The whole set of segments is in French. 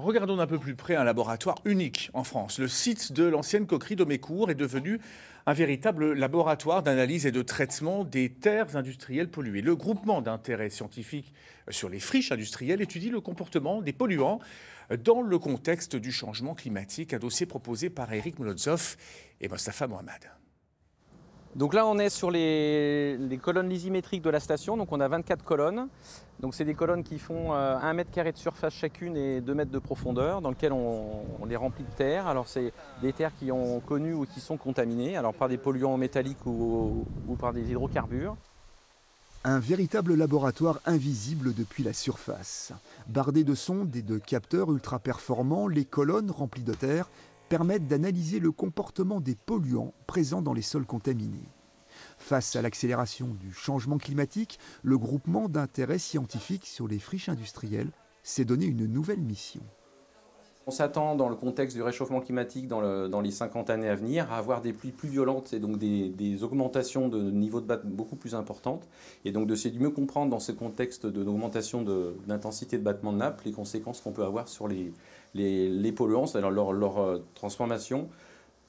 Regardons d'un peu plus près un laboratoire unique en France. Le site de l'ancienne coquerie d'Aumécourt est devenu un véritable laboratoire d'analyse et de traitement des terres industrielles polluées. Le groupement d'intérêt scientifique sur les friches industrielles étudie le comportement des polluants dans le contexte du changement climatique. Un dossier proposé par Eric Molotov et Mostafa Mohamed. Donc là, on est sur les colonnes lysimétriques de la station. Donc on a 24 colonnes. Donc c'est des colonnes qui font 1 mètre carré de surface chacune et 2 mètres de profondeur, dans lesquelles on les remplit de terre. Alors c'est des terres qui ont connu ou qui sont contaminées, alors par des polluants métalliques ou par des hydrocarbures. Un véritable laboratoire invisible depuis la surface. Bardé de sondes et de capteurs ultra performants, les colonnes remplies de terre permettent d'analyser le comportement des polluants présents dans les sols contaminés. Face à l'accélération du changement climatique, le groupement d'intérêt scientifique sur les friches industrielles s'est donné une nouvelle mission. On s'attend, dans le contexte du réchauffement climatique dans les 50 années à venir, à avoir des pluies plus violentes et donc des augmentations de niveau de battement beaucoup plus importantes. Et donc d'essayer de mieux comprendre dans ce contexte d'augmentation d'intensité de battement de nappe les conséquences qu'on peut avoir sur les polluants, c'est-à-dire leur transformation,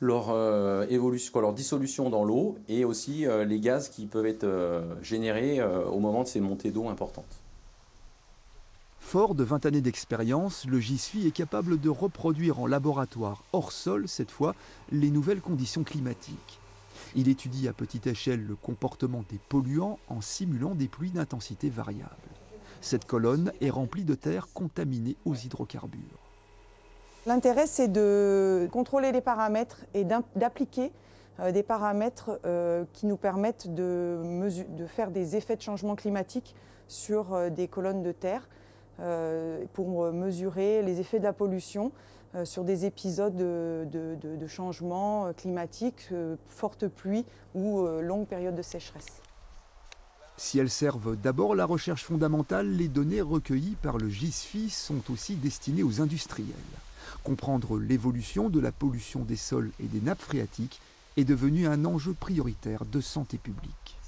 leur évolution, leur dissolution dans l'eau et aussi les gaz qui peuvent être générés au moment de ces montées d'eau importantes. Fort de 20 années d'expérience, le GISFI est capable de reproduire en laboratoire, hors sol cette fois, les nouvelles conditions climatiques. Il étudie à petite échelle le comportement des polluants en simulant des pluies d'intensité variable. Cette colonne est remplie de terre contaminée aux hydrocarbures. L'intérêt, c'est de contrôler les paramètres et d'appliquer des paramètres qui nous permettent de faire des effets de changement climatique sur des colonnes de terre pour mesurer les effets de la pollution sur des épisodes de changement climatique, fortes pluies ou longues périodes de sécheresse. Si elles servent d'abord la recherche fondamentale, les données recueillies par le GISFI sont aussi destinées aux industriels. Comprendre l'évolution de la pollution des sols et des nappes phréatiques est devenu un enjeu prioritaire de santé publique.